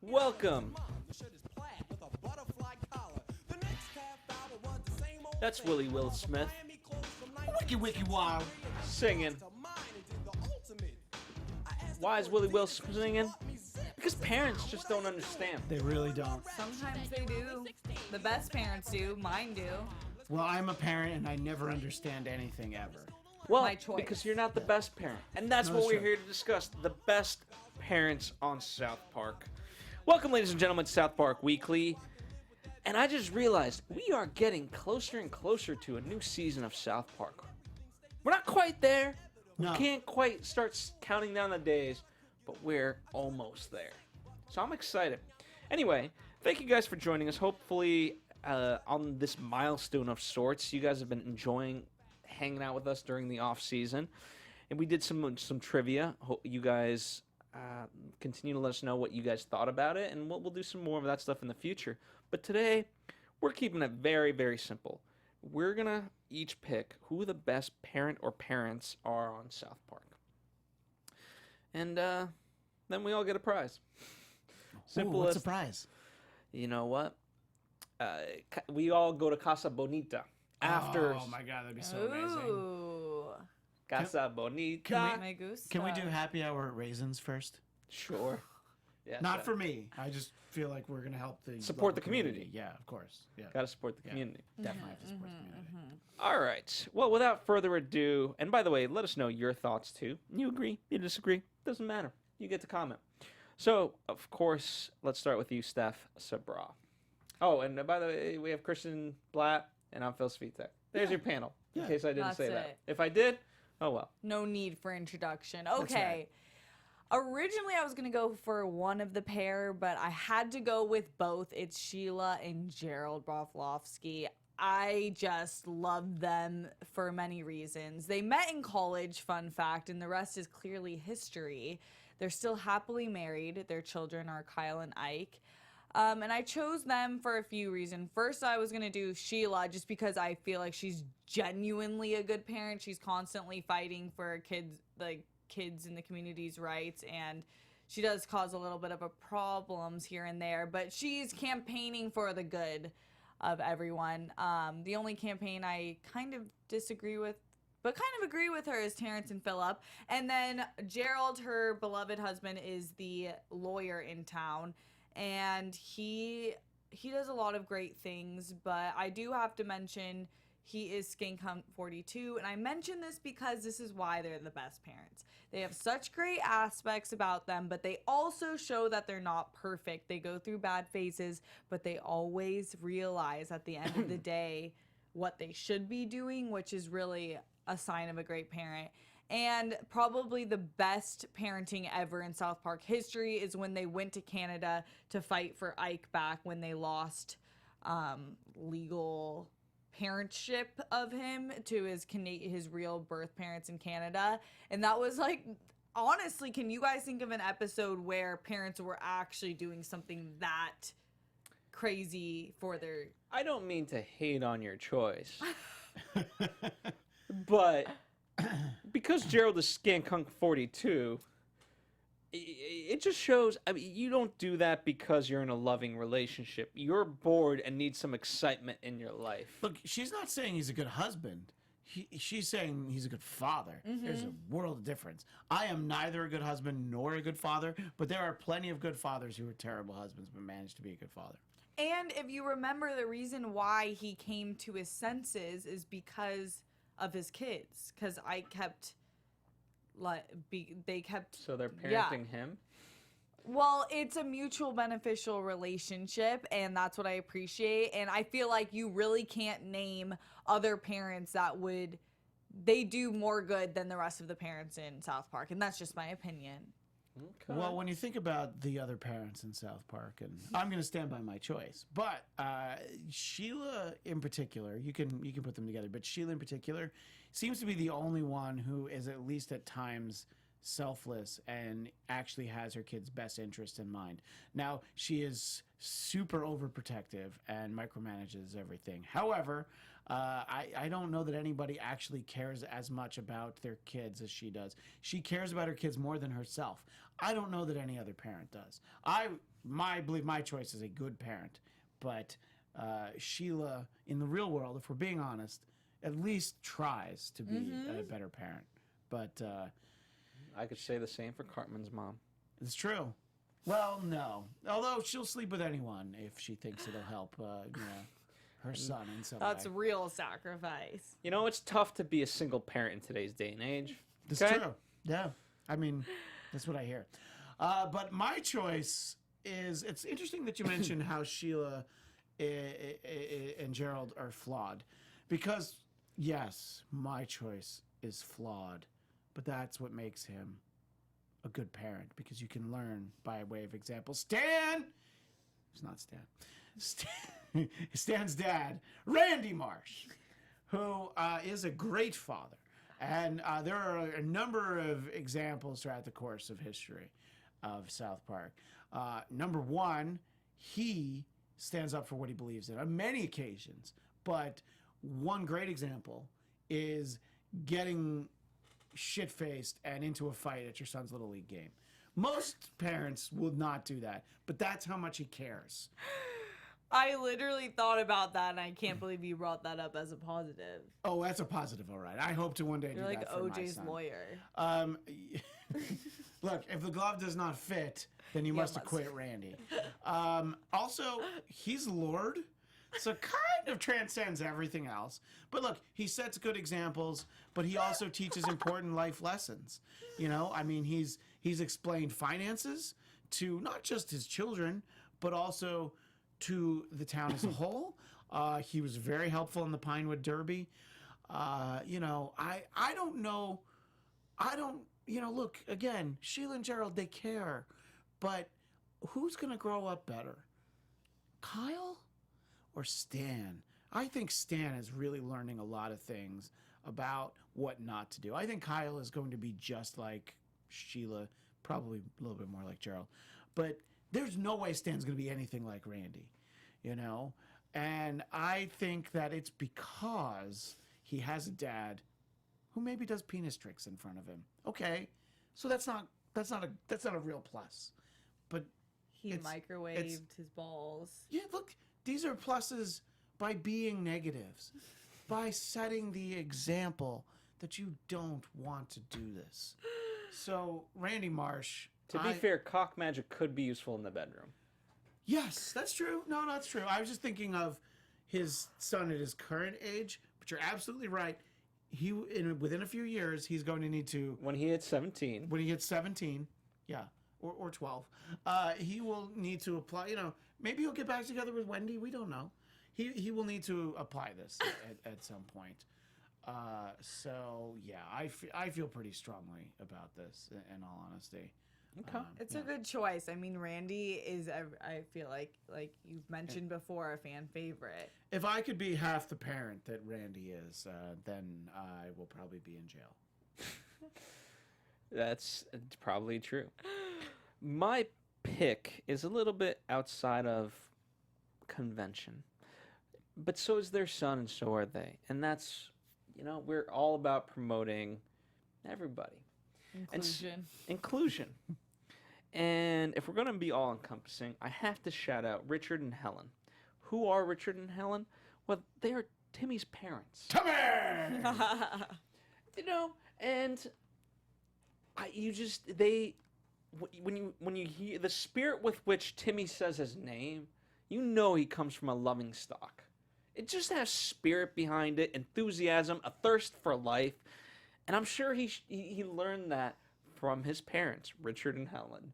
Welcome. That's Will Smith Wiki wiki wow. singing. Why is Will singing? Because parents just don't understand. They really don't. Sometimes they do. The best parents do. Mine do. Well, I'm a parent and I never understand anything ever. Well, My choice. because you're not the best parent. And that's No, what that's we're true. here to discuss. The best parents on South Park. Welcome, ladies and gentlemen, to South Park Weekly. And I just realized we are getting closer and closer to a new season of South Park. We're not quite there. No. We can't quite start counting down the days, but we're almost there. So I'm excited. Anyway, thank you guys for joining us. Hopefully, on this milestone of sorts, you guys have been enjoying hanging out with us during the off season, and we did some trivia. Hope you guys continue to let us know what you guys thought about it, and we'll do some more of that stuff in the future. But today, we're keeping it very, very simple. We're gonna each pick who the best parent or parents are on South Park, and then we all get a prize. Simple what's as a prize? you know what? We all go to Casa Bonita after Oh my god, that'd be so amazing. Ooh. Casa Bonita. Can My goose. Can we do happy hour at Raisins first? Sure. Yes, Not for me. I just feel like we're gonna help the Support the local community. Yeah, of course. Yeah, Got to support the community. definitely have to support the community. All right. Well, without further ado, and by the way, let us know your thoughts too. You agree? You disagree? Doesn't matter. You get to comment. So, of course, let's start with you, Steph Sabra. Oh, and by the way, we have Christian Blatt, and I'm Phil Svitek. There's your panel, in Yeah. case I didn't That's say that. it. If I did, oh well. No need for introduction. right. Okay. Originally, I was going to go for one of the pair, but I had to go with both. It's Sheila and Gerald Broflovski. I just love them for many reasons. They met in college, fun fact, and the rest is clearly history. They're still happily married. Their children are Kyle and Ike. And I chose them for a few reasons. First, I was going to do Sheila just because I feel like she's genuinely a good parent. She's constantly fighting for kids in the community's rights, and she does cause a little bit of a problems here and there, but she's campaigning for the good of everyone. The only campaign I kind of disagree with, but kind of agree with her, is Terrence and Phillip. And then Gerald, her beloved husband, is the lawyer in town, and he does a lot of great things, but I do have to mention he is Skink Hump 42, and I mention this because this is why they're the best parents. They have such great aspects about them, but they also show that they're not perfect. They go through bad phases, but they always realize at the end of the day what they should be doing, which is really a sign of a great parent. And probably the best parenting ever in South Park history is when they went to Canada to fight for Ike back when they lost legal parentship of him to his real birth parents in Canada. And that was like, honestly, can you guys think of an episode where parents were actually doing something that crazy for their... I don't mean to hate on your choice, but because Gerald is Skankunk 42, it just shows. I mean, you don't do that because you're in a loving relationship. You're bored and need some excitement in your life. Look, she's not saying he's a good husband. She's saying he's a good father. There's a world of difference. I am neither a good husband nor a good father, but there are plenty of good fathers who are terrible husbands but manage to be a good father. And if you remember, the reason why he came to his senses is because of his kids. Because I kept... they kept... So they're parenting him? Well, it's a mutual beneficial relationship, and that's what I appreciate. And I feel like you really can't name other parents that they do more good than the rest of the parents in South Park. And that's just my opinion. Okay. Well, when you think about the other parents in South Park, and I'm going to stand by my choice, but Sheila in particular, you can put them together, but Sheila in particular seems to be the only one who is at least at times selfless and actually has her kid's best interest in mind. Now, she is super overprotective and micromanages everything. However, I don't know that anybody actually cares as much about their kids as she does. She cares about her kids more than herself. I don't know that any other parent does. I believe my choice is a good parent, but Sheila, in the real world, if we're being honest, at least tries to be a better parent. But I could say the same for Cartman's mom. it's true. Well, no. Although she'll sleep with anyone if she thinks it'll help her son in some That's way. real sacrifice. You know, it's tough to be a single parent in today's day and age. That's okay? true. Yeah. I mean, that's what I hear. But my choice is, it's interesting that you mentioned how Sheila and Gerald are flawed. Because, yes, my choice is flawed. But that's what makes him a good parent, because you can learn by way of example. Stan! It's not Stan. Stan's dad, Randy Marsh, who is a great father. And there are a number of examples throughout the course of history of South Park. Number one, he stands up for what he believes in on many occasions. But one great example is getting shit-faced and into a fight at your son's Little League game. Most parents would not do that, but that's how much he cares. I literally thought about that, and I can't believe you brought that up as a positive. Oh, that's a positive, all right. I hope to one day You're do like that for my OJ's son. lawyer. Look, if the glove does not fit, then you must acquit Randy. Also, he's Lord, so kind of transcends everything else. But look, he sets good examples, but he also teaches important life lessons. You know, I mean, he's explained finances to not just his children, but also to the town as a whole. He was very helpful in the Pinewood Derby. You know, I don't know. Look, again, Sheila and Gerald, they care. But who's going to grow up better? Kyle or Stan? I think Stan is really learning a lot of things about what not to do. I think Kyle is going to be just like Sheila, probably a little bit more like Gerald. But there's no way Stan's going to be anything like Randy, you know? And I think that it's because he has a dad who maybe does penis tricks in front of him. Okay, so that's not a real plus. But He microwaved his balls. yeah, look, these are pluses by being negatives, by setting the example that you don't want to do this. So Randy Marsh. To be fair, cock magic could be useful in the bedroom. Yes, that's true. No, that's true. I was just thinking of his son at his current age, but you're absolutely right. Within a few years, he's going to need to... When he hits 17. When he hits 17, yeah, or 12, he will need to apply, you know, maybe he'll get back together with Wendy. We don't know. He will need to apply this at some point. So, yeah, I feel pretty strongly about this, in all honesty. Okay. It's a good choice. I mean, Randy is, I feel like you've mentioned before, a fan favorite. If I could be half the parent that Randy is, then I will probably be in jail. That's probably true. My pick is a little bit outside of convention. But so is their son, and so are they. And that's, you know, we're all about promoting everybody. Inclusion. And if we're going to be all encompassing, I have to shout out Richard and Helen. Who are Richard and Helen? Well, they are Timmy's parents. Timmy! You know, and when you hear the spirit with which Timmy says his name, you know he comes from a loving stock. It just has spirit behind it, enthusiasm, a thirst for life. And I'm sure he learned that from his parents, Richard and Helen.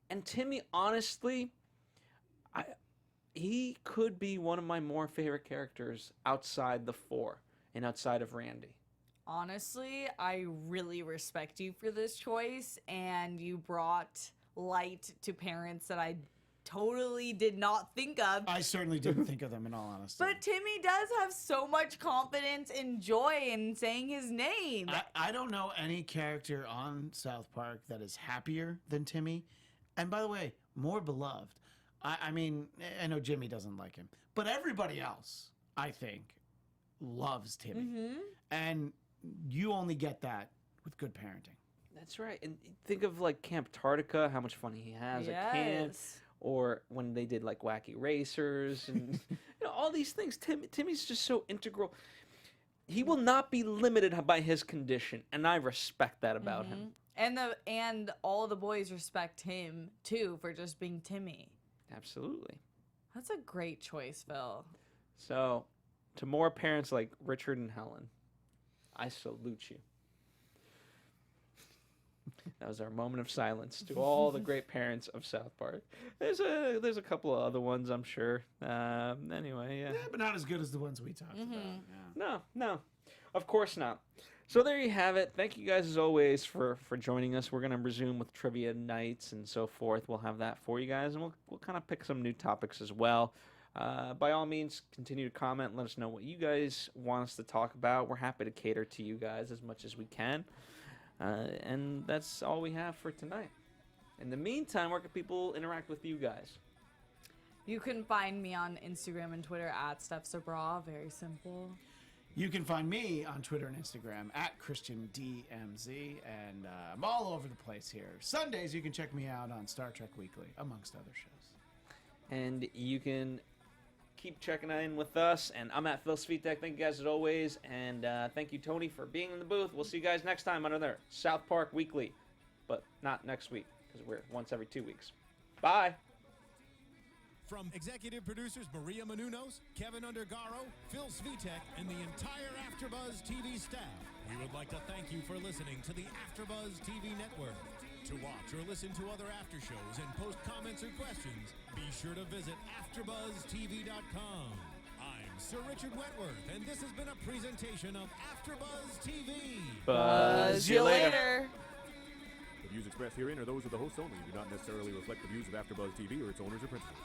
And Timmy, honestly, he could be one of my more favorite characters outside the four and outside of Randy. Honestly, I really respect you for this choice, and you brought light to parents that I totally did not think of. I certainly didn't think of them, in all honesty. But Timmy does have so much confidence and joy in saying his name. I don't know any character on South Park that is happier than Timmy. And by the way, more beloved. I mean, I know Jimmy doesn't like him, but everybody else, I think, loves Timmy. Mm-hmm. And you only get that with good parenting. That's right. And think of like Camp Tartica, how much fun he has at camp. Or when they did like Wacky Racers and all these things. Timmy's just so integral. He will not be limited by his condition, and I respect that about him. And all the boys respect him too for just being Timmy. Absolutely. That's a great choice, Phil. So, to more parents like Richard and Helen, I salute you. That was our moment of silence to all the great parents of South Park. There's a couple of other ones, I'm sure. Anyway, yeah. But not as good as the ones we talked about. Yeah. No, of course not. So there you have it. Thank you guys as always for joining us. We're gonna resume with trivia nights and so forth. We'll have that for you guys, and we'll kind of pick some new topics as well. By all means, continue to comment. Let us know what you guys want us to talk about. We're happy to cater to you guys as much as we can. And that's all we have for tonight. In the meantime, where can people interact with you guys? You can find me on Instagram and Twitter at StephSabra. Very simple. You can find me on Twitter and Instagram at ChristianDMZ, and I'm all over the place here. Sundays, you can check me out on Star Trek Weekly, amongst other shows. And you can keep checking in with us. And I'm at Phil Svitek. Thank you guys as always. And thank you, Tony, for being in the booth. We'll see you guys next time on another South Park Weekly. But not next week, because we're once every 2 weeks. Bye. From executive producers Maria Menounos, Kevin Undergaro, Phil Svitek, and the entire AfterBuzz TV staff, we would like to thank you for listening to the AfterBuzz TV network. To watch or listen to other after shows and post comments or questions, be sure to visit AfterBuzzTV.com. I'm Sir Richard Wentworth, and this has been a presentation of AfterBuzz TV. Buzz you later. The views expressed herein are those of the hosts only and do not necessarily reflect the views of AfterBuzz TV or its owners or principals.